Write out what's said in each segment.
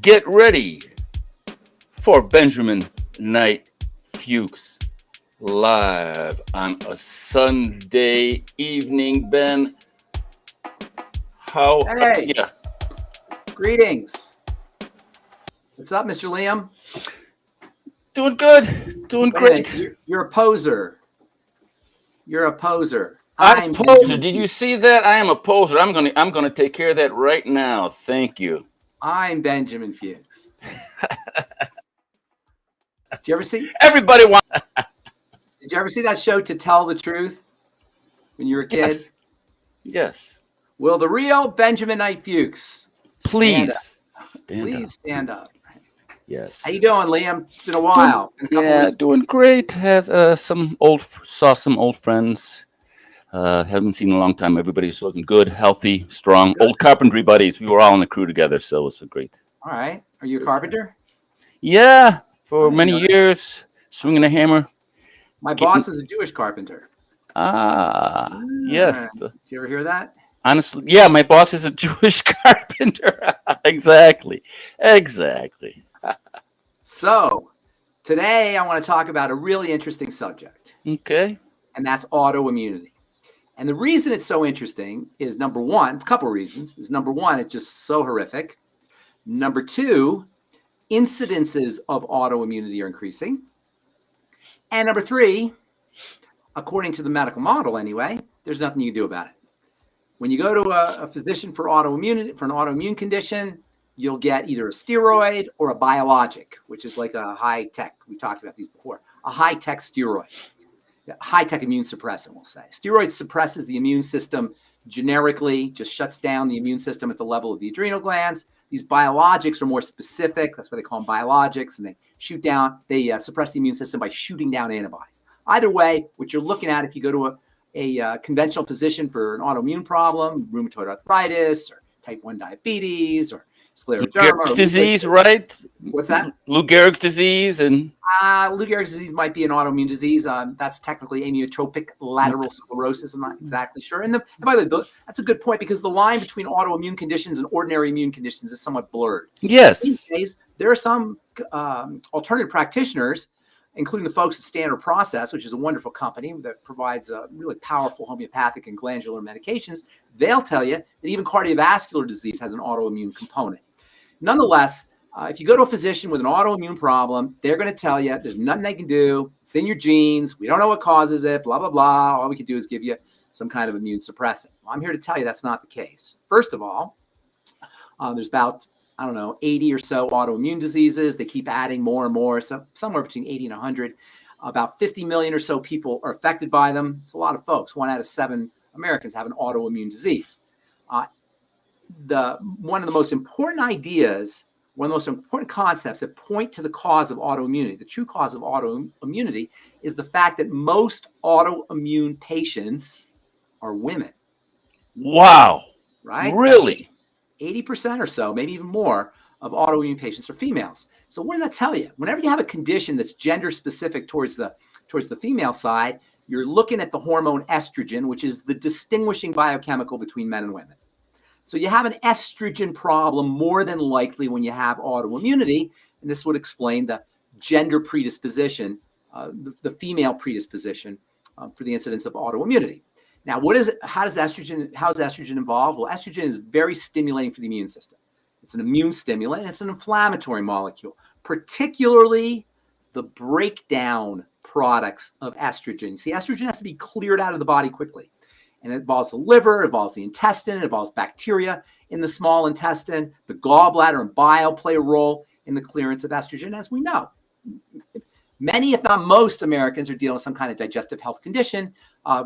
Get ready for Benjamin Knight Fuchs live on a Sunday evening. Ben, how? Hey, Yeah, greetings. What's up, Mr. Liam? doing good, doing Wait a minute. great. You're a poser. You're a poser. I'm a I'm poser. Benjamin Did you Fuchs. see that? I am a poser. I'm gonna take care of that right now. Thank you. I'm Benjamin Fuchs. Did you ever see? Everybody wants. Did you ever see that show To Tell the Truth when you were a kid? Yes, yes. Will the real Benjamin Knight Fuchs stand up? Please stand up. Please stand up. How Yes. you doing, Liam? It's been a Doing, while. Been a couple yeah, weeks. doing great. Has saw some old friends. Haven't seen in a long time. Everybody's looking good, healthy, strong. Good. Old carpentry buddies. We were all in the crew together, so it's a great. All right. Are you a Great time. carpenter? Yeah, I for didn't know many that. years, swinging a hammer. My Getting boss is a Jewish carpenter. yes. Did you ever hear that? Honestly, yeah, my boss is a Jewish carpenter. Exactly, exactly. So, today I want to talk about a really interesting subject, Okay. and that's autoimmunity. And the reason it's so interesting is number one, a couple of reasons. Is number one, it's just so horrific. Number two, incidences of autoimmunity are increasing. And number three, according to the medical model anyway, there's nothing you can do about it. When you go to a physician for autoimmunity, for an autoimmune condition, you'll get either a steroid or a biologic, which is like a high tech. We talked about these before. A high tech steroid, high tech immune suppressant, we'll say. Steroid suppresses the immune system generically, just shuts down the immune system at the level of the adrenal glands. These biologics are more specific. That's why they call them biologics, and they suppress the immune system by shooting down antibodies. Either way, what you're looking at if you go to a conventional physician for an autoimmune problem, rheumatoid arthritis, or type 1 diabetes, or Lou scleroderma, Gehrig's or disease, lupus. right? What's that? Lou Gehrig's disease, and Lou Gehrig's disease might be an autoimmune disease. That's technically amyotrophic lateral sclerosis. I'm not exactly sure. And by the way, that's a good point because the line between autoimmune conditions and ordinary immune conditions is somewhat blurred. These yes, days, there are some alternative practitioners, including the folks at Standard Process, which is a wonderful company that provides really powerful homeopathic and glandular medications. They'll tell you that even cardiovascular disease has an autoimmune component. Nonetheless, if you go to a physician with an autoimmune problem, they're going to tell you there's nothing they can do. It's in your genes. We don't know what causes it, blah, blah, blah. All we can do is give you some kind of immune suppressant. Well, I'm here to tell you that's not the case. First of all, there's about, 80 or so autoimmune diseases. They keep adding more and more, so somewhere between 80 and 100. About 50 million or so people are affected by them. It's a lot of folks. 1 out of 7 Americans have an autoimmune disease. One of the most important ideas, one of the most important concepts that point to the cause of autoimmunity, the true cause of autoimmunity, is the fact that most autoimmune patients are women, wow, right? really? 80% or so, maybe even more, of autoimmune patients are females. So what does that tell you? Whenever you have a condition that's gender specific towards the female side, you're looking at the hormone estrogen, which is the distinguishing biochemical between men and women. So you have an estrogen problem more than likely when you have autoimmunity, and this would explain the gender predisposition, the female predisposition for the incidence of autoimmunity. Now, how is estrogen involved? Well, estrogen is very stimulating for the immune system. It's an immune stimulant, and it's an inflammatory molecule, particularly the breakdown products of estrogen. See, estrogen has to be cleared out of the body quickly. And it involves the liver, it involves the intestine, it involves bacteria in the small intestine. The gallbladder and bile play a role in the clearance of estrogen, as we know. Many, if not most, Americans are dealing with some kind of digestive health condition.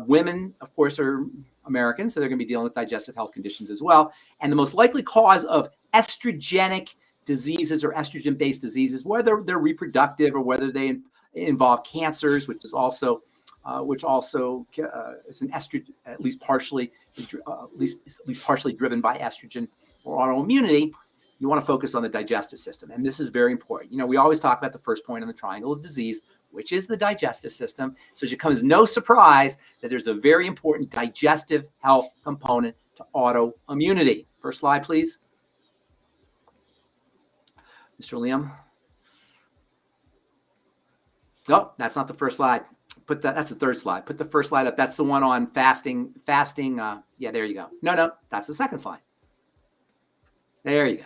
Women, of course, are Americans, so they're going to be dealing with digestive health conditions as well. And the most likely cause of estrogenic diseases or estrogen-based diseases, whether they're reproductive or whether they involve cancers, which also is an estrogen, at least partially driven by estrogen or autoimmunity. You want to focus on the digestive system, and this is very important. We always talk about the first point on the triangle of disease, which is the digestive system. So it should come as no surprise that there's a very important digestive health component to autoimmunity. First slide, please. Mr. Liam? Oh, that's not the first slide. That's the third slide. Put the first slide up. That's the one on fasting. Yeah, there you go. No, that's the second slide. There you go.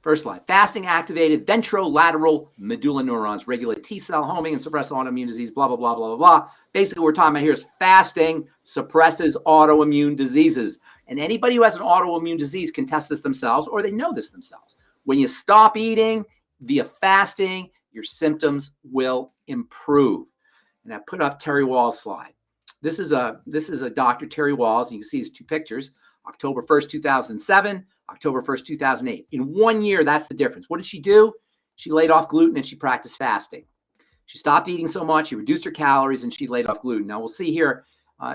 First slide. Fasting activated ventrolateral medulla neurons, regulate T cell homing and suppress autoimmune disease, blah, blah, blah, blah, blah, blah. Basically, what we're talking about here is fasting suppresses autoimmune diseases. And anybody who has an autoimmune disease can test this themselves, or they know this themselves. When you stop eating via fasting, your symptoms will improve. And I put up Terry Wall's slide. This is a Dr. Terry Walls. You can see his two pictures, October 1st, 2007, October 1st, 2008. In 1 year, that's the difference. What did she do? She laid off gluten and she practiced fasting. She stopped eating so much, she reduced her calories, and she laid off gluten. Now, we'll see here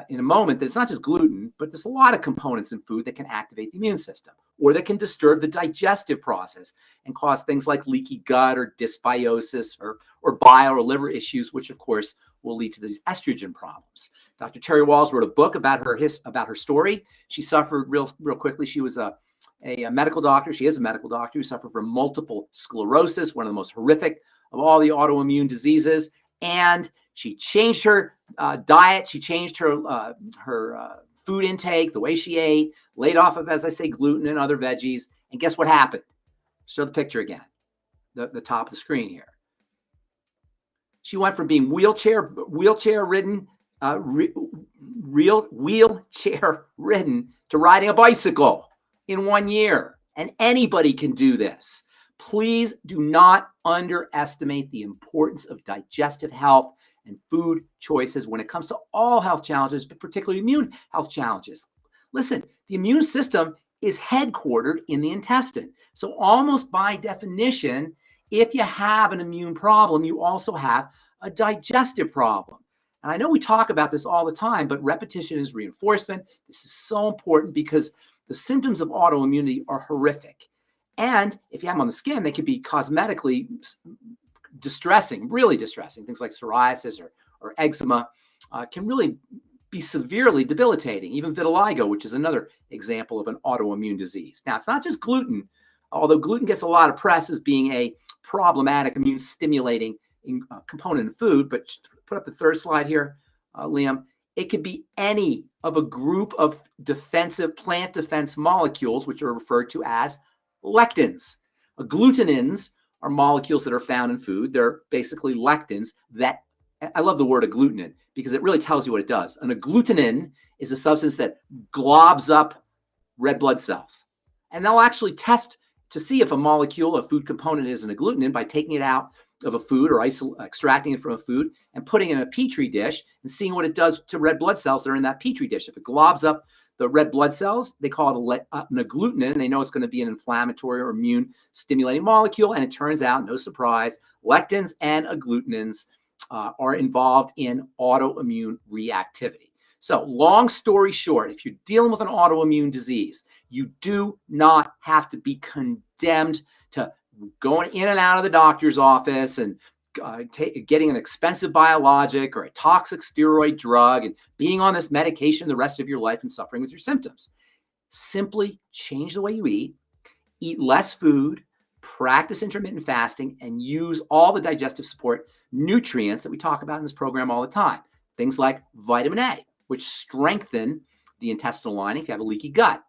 in a moment that it's not just gluten, but there's a lot of components in food that can activate the immune system or that can disturb the digestive process and cause things like leaky gut or dysbiosis or bile or liver issues, which, of course, will lead to these estrogen problems. Dr. Terry Walls wrote a book about her story. She suffered real quickly. She was a medical doctor. She is a medical doctor who suffered from multiple sclerosis, one of the most horrific of all the autoimmune diseases. And she changed her diet. She changed her food intake, the way she ate, laid off of, as I say, gluten and other veggies. And guess what happened? Show the picture again, the top of the screen here. She went from being wheelchair ridden to riding a bicycle in 1 year. And anybody can do this. Please do not underestimate the importance of digestive health and food choices when it comes to all health challenges, but particularly immune health challenges. Listen, the immune system is headquartered in the intestine. So almost by definition, if you have an immune problem, you also have a digestive problem. And I know we talk about this all the time, but repetition is reinforcement. This is so important because the symptoms of autoimmunity are horrific. And if you have them on the skin, they can be cosmetically distressing, really distressing. Things like psoriasis or eczema can really be severely debilitating. Even vitiligo, which is another example of an autoimmune disease. Now, it's not just gluten, although gluten gets a lot of press as being a problematic immune stimulating component in food. But put up the third slide here, Liam. It could be any of a group of defensive plant defense molecules, which are referred to as lectins. Agglutinins are molecules that are found in food. They're basically lectins that, I love the word agglutinin because it really tells you what it does. An agglutinin is a substance that globs up red blood cells. And they'll actually test to see if a molecule, a food component, is an agglutinin by taking it out of a food or extracting it from a food and putting it in a petri dish and seeing what it does to red blood cells that are in that petri dish. If it globs up the red blood cells, they call it an agglutinin, and they know it's going to be an inflammatory or immune stimulating molecule. And it turns out, no surprise, lectins and agglutinins are involved in autoimmune reactivity. So long story short, if you're dealing with an autoimmune disease, you do not have to be condemned to going in and out of the doctor's office and getting an expensive biologic or a toxic steroid drug and being on this medication the rest of your life and suffering with your symptoms. Simply change the way you eat less food, practice intermittent fasting, and use all the digestive support nutrients that we talk about in this program all the time. Things like vitamin A, which strengthen the intestinal lining if you have a leaky gut.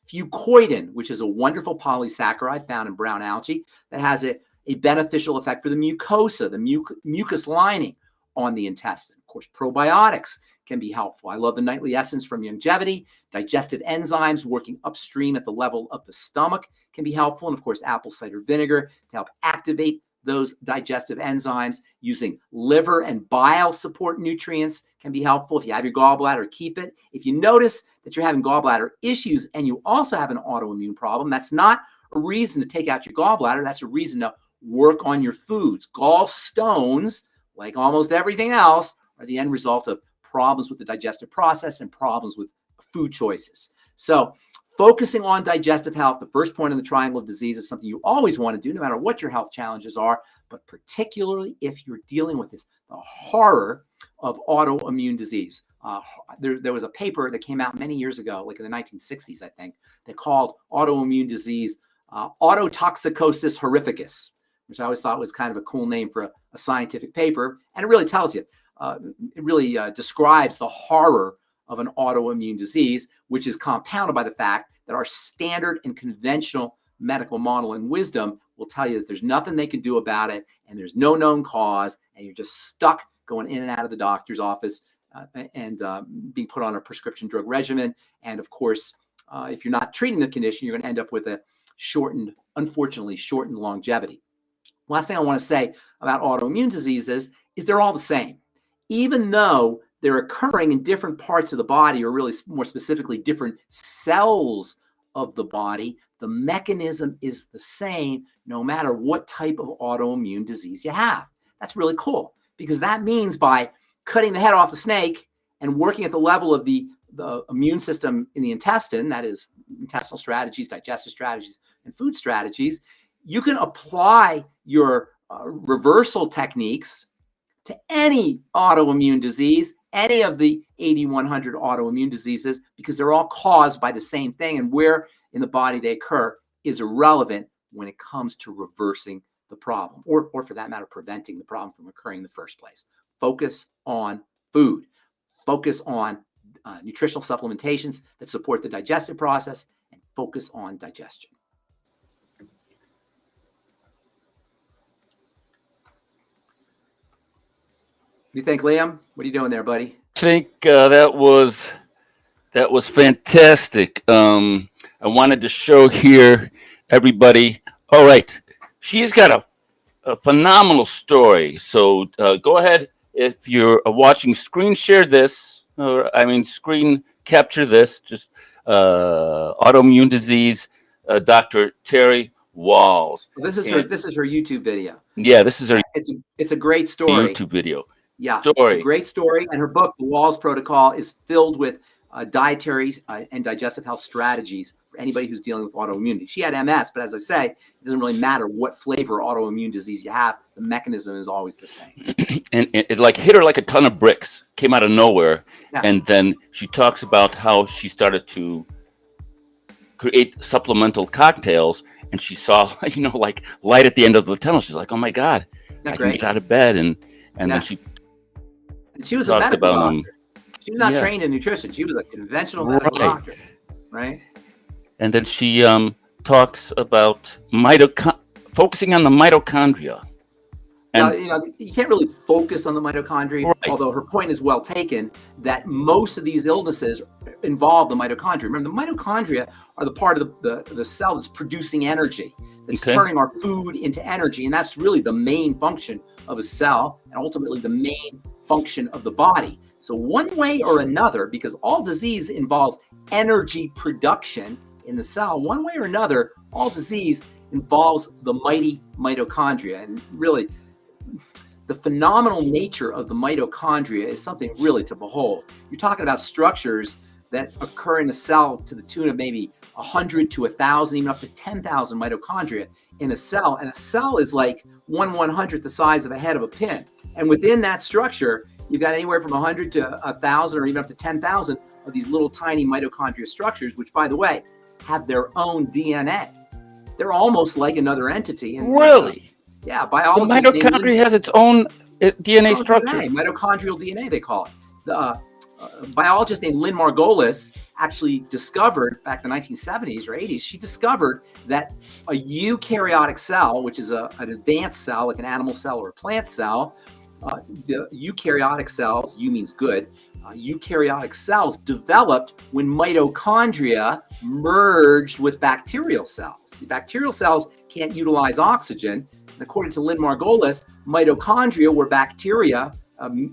Fucoidan, which is a wonderful polysaccharide found in brown algae that has a beneficial effect for the mucosa, the mucus lining on the intestine. Of course, probiotics can be helpful. I love the nightly essence from Longevity. Digestive enzymes working upstream at the level of the stomach can be helpful. And of course, apple cider vinegar to help activate those digestive enzymes. Using liver and bile support nutrients can be helpful. If you have your gallbladder, keep it. If you notice that you're having gallbladder issues and you also have an autoimmune problem, that's not a reason to take out your gallbladder. That's a reason to work on your foods. Gallstones, like almost everything else, are the end result of problems with the digestive process and problems with food choices. So focusing on digestive health, the first point in the triangle of disease, is something you always want to do no matter what your health challenges are, but particularly if you're dealing with the horror of autoimmune disease. There was a paper that came out many years ago, like in the 1960s, I think, that called Autoimmune Disease Autotoxicosis horrificus, which I always thought was kind of a cool name for a scientific paper. And it really tells you, it really describes the horror of an autoimmune disease, which is compounded by the fact that our standard and conventional medical model and wisdom will tell you that there's nothing they can do about it, and there's no known cause, and you're just stuck going in and out of the doctor's office and being put on a prescription drug regimen. And of course, if you're not treating the condition, you're going to end up with a unfortunately shortened longevity. Last thing I want to say about autoimmune diseases is they're all the same. Even though they're occurring in different parts of the body, or really more specifically, different cells of the body, the mechanism is the same no matter what type of autoimmune disease you have. That's really cool, because that means by cutting the head off the snake and working at the level of the immune system in the intestine, that is intestinal strategies, digestive strategies, and food strategies, you can apply your reversal techniques to any autoimmune disease, any of the 8,100 autoimmune diseases, because they're all caused by the same thing, and where in the body they occur is irrelevant when it comes to reversing the problem, or for that matter, preventing the problem from occurring in the first place. Focus on food. Focus on nutritional supplementations that support the digestive process, and focus on digestion. What do you think, Liam? What are you doing there, buddy? I think that was fantastic. I wanted to show here everybody. All right, she's got a phenomenal story. So go ahead, if you're watching, screen share this, or screen capture this. Just autoimmune disease, Dr. Terry Walls. This is her YouTube video. Yeah, this is her. It's a great story. YouTube video. Yeah, it's a great story. And her book, The Walls Protocol, is filled with dietary and digestive health strategies for anybody who's dealing with autoimmunity. She had MS, but as I say, it doesn't really matter what flavor autoimmune disease you have. The mechanism is always the same. And it like hit her like a ton of bricks, came out of nowhere. Yeah. And then she talks about how she started to create supplemental cocktails, and she saw, like light at the end of the tunnel. She's like, oh my God, I can get out of bed. And then she was a medical doctor. She was not trained in nutrition. She was a conventional medical doctor, right? And then she talks about focusing on the mitochondria. And you can't really focus on the mitochondria, although her point is well taken that most of these illnesses involve the mitochondria. Remember, the mitochondria are the part of the cell that's producing energy, that's turning our food into energy, and that's really the main function of a cell, and ultimately the main function of the body. So one way or another, because all disease involves energy production in the cell, one way or another, all disease involves the mighty mitochondria. And really, the phenomenal nature of the mitochondria is something really to behold. You're talking about structures that occur in a cell to the tune of maybe 100 to 1,000, even up to 10,000 mitochondria in a cell. And a cell is like 1/100th the size of a head of a pin. And within that structure, you've got anywhere from 100 to 1,000 or even up to 10,000 of these little tiny mitochondria structures, which, by the way, have their own DNA. They're almost like another entity. And really? Yeah, biologists. The mitochondria has its own DNA structure. Mitochondrial DNA, they call it. The biologist named Lynn Margolis actually discovered back in the 1970s or 80s, she discovered that a eukaryotic cell, which is an advanced cell, like an animal cell or a plant cell, the eukaryotic cells, U means good, eukaryotic cells developed when mitochondria merged with bacterial cells. The bacterial cells can't utilize oxygen. And according to Lynn Margolis, mitochondria were bacteria,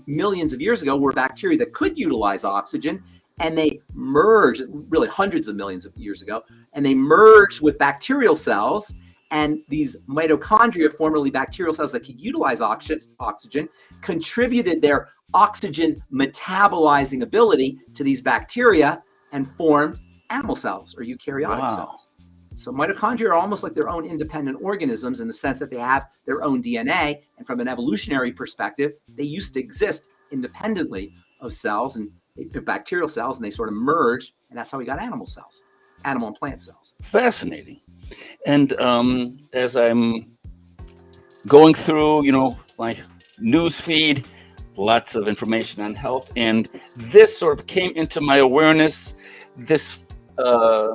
millions of years ago, were bacteria that could utilize oxygen, and they merged, really hundreds of millions of years ago, and they merged with bacterial cells. And these mitochondria, formerly bacterial cells that could utilize oxygen, contributed their oxygen metabolizing ability to these bacteria and formed animal cells or eukaryotic cells. So mitochondria are almost like their own independent organisms in the sense that they have their own DNA. And from an evolutionary perspective, they used to exist independently of cells and bacterial cells, and they sort of merged. And that's how we got animal cells, animal and plant cells. Fascinating. And as I'm going through, my news feed, lots of information on health, and this sort of came into my awareness. This uh,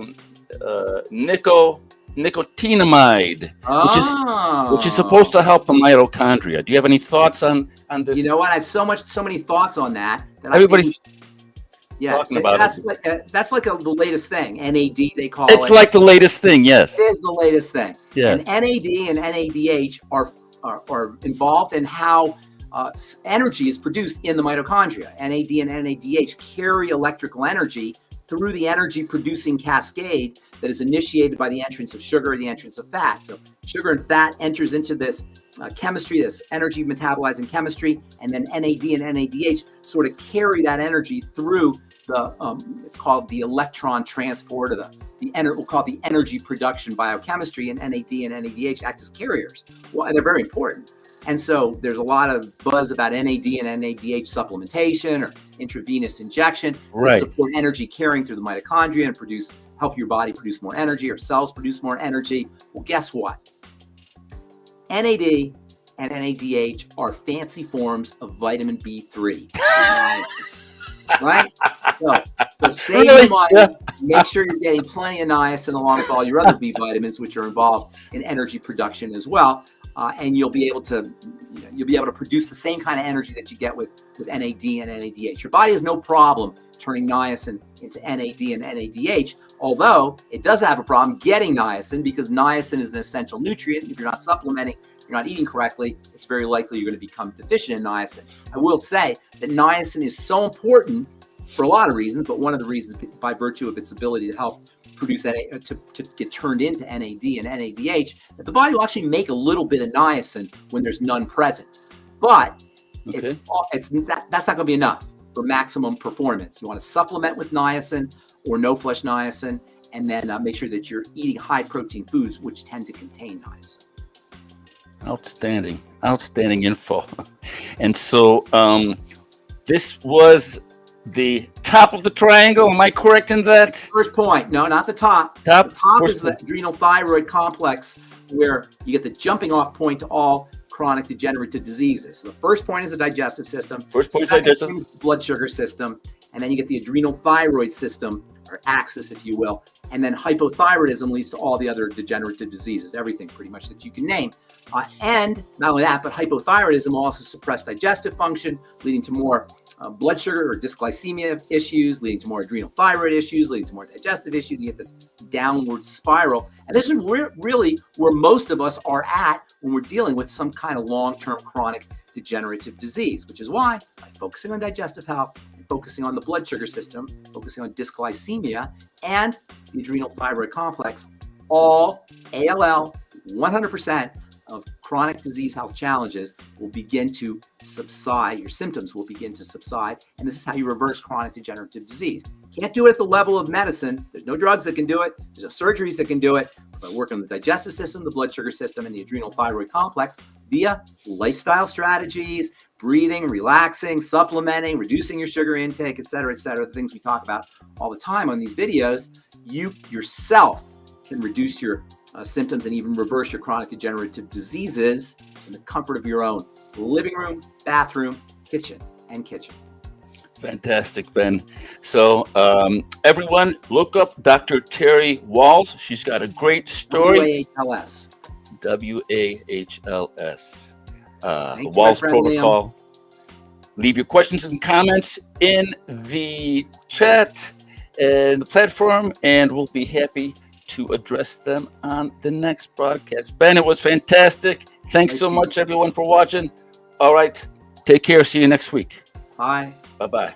nicotinamide, which is supposed to help the mitochondria. Do you have any thoughts on this? You know what? I have so many thoughts on that Everybody's talking about that's it. That's like the latest thing. NAD, they call It's like the latest thing. Yes, it is the latest thing. Yes. And NAD and NADH are involved in how energy is produced in the mitochondria. NAD and NADH carry electrical energy through the energy producing cascade that is initiated by the entrance of sugar, the entrance of fat. So sugar and fat enters into this chemistry, this energy metabolizing chemistry, and then NAD and NADH sort of carry that energy through the it's called the electron transport, or we'll call it the energy production biochemistry, and NAD and NADH act as carriers. Well, and they're very important. And so there's a lot of buzz about NAD and NADH supplementation or intravenous injection to support energy carrying through the mitochondria and help your body produce more energy, or cells produce more energy. Well, guess what? NAD and NADH are fancy forms of vitamin B3. Right? So save your money. Make sure you're getting plenty of niacin along with all your other B vitamins, which are involved in energy production as well. And you'll be able to produce the same kind of energy that you get with NAD and NADH. Your body has no problem turning niacin into NAD and NADH, although it does have a problem getting niacin, because niacin is an essential nutrient. If you're not supplementing, you're not eating correctly, it's very likely you're going to become deficient in niacin. I will say that niacin is so important for a lot of reasons, but one of the reasons, by virtue of its ability to help produce to get turned into NAD and NADH, that the body will actually make a little bit of niacin when there's none present. But that's not going to be enough for maximum performance. You want to supplement with niacin or no flesh niacin, and then make sure that you're eating high protein foods, which tend to contain niacin. Outstanding info. And so this was the top of the triangle. Am I correct in that? First point. No, not the top. The top is the adrenal thyroid complex, where you get the jumping off point to all chronic degenerative diseases. So the first point is the digestive system. Second is the blood sugar system. And then you get the adrenal thyroid system, or axis, if you will. And then hypothyroidism leads to all the other degenerative diseases, everything pretty much that you can name. And not only that, but hypothyroidism will also suppress digestive function, leading to more blood sugar or dysglycemia issues, leading to more adrenal thyroid issues, leading to more digestive issues. You get this downward spiral. And this is really where most of us are at when we're dealing with some kind of long-term chronic degenerative disease, which is why, by focusing on digestive health, focusing on the blood sugar system, focusing on dysglycemia and the adrenal thyroid complex, all ALL, 100% of chronic disease health challenges will begin to subside. Your symptoms will begin to subside. And this is how you reverse chronic degenerative disease. Can't do it at the level of medicine. There's no drugs that can do it. There's no surgeries that can do it. By working on the digestive system, the blood sugar system, and the adrenal thyroid complex via lifestyle strategies, breathing, relaxing, supplementing, reducing your sugar intake, et cetera, the things we talk about all the time on these videos, you yourself can reduce your symptoms and even reverse your chronic degenerative diseases in the comfort of your own living room, bathroom, kitchen. Fantastic, Ben. So everyone, look up Dr. Terry Wahls. She's got a great story. WAHLS. WAHLS. The Wahls Protocol. Liam. Leave your questions and comments in the chat and the platform, and we'll be happy to address them on the next broadcast. Ben, it was fantastic. Thanks so much, everyone, for watching. All right. Take care. See you next week. Bye. Bye-bye.